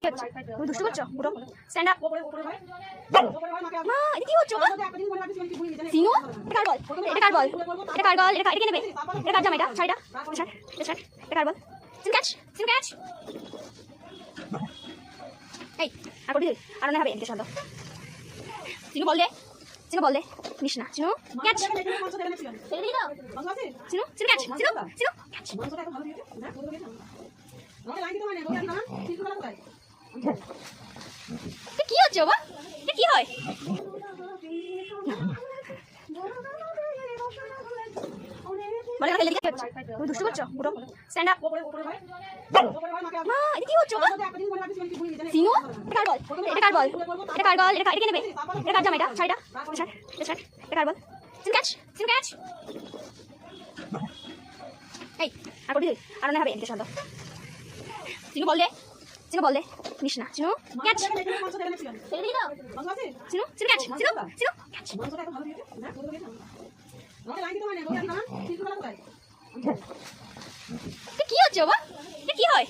তুমি দুষ্টু করছো পুরো স্ট্যান্ড আপ মা এটা কি হচ্ছে সিনু এটা কার বল এটা কার বল এটা কার বল এটা কে নেবে এটা কার জামা এটা শাড়িটা এটা কার বল সিনু ক্যাচ এই আর কোটি আর না হবে এদিকে শান্ত সিনু বল দে নিস না সিনু ক্যাচ সিনু ক্যাচ কি হচ্ছে বাবা এটা কি হয় তুমি দুষ্টু করছো পুরো স্ট্যান্ড আপ মা এটা কি হচ্ছে সিনু এটা কার বল এটা কে নেবে এটা কার জামা এটা শাড়িটা এটা কার বল সিনু ক্যাচ এই আর কোটি আর না হবে এদিকে শান্ত সিনু বল দে নিস না সিনু ক্যাচ সিনু ক্যাচ কি হচ্ছে বাবা এটা কি হয়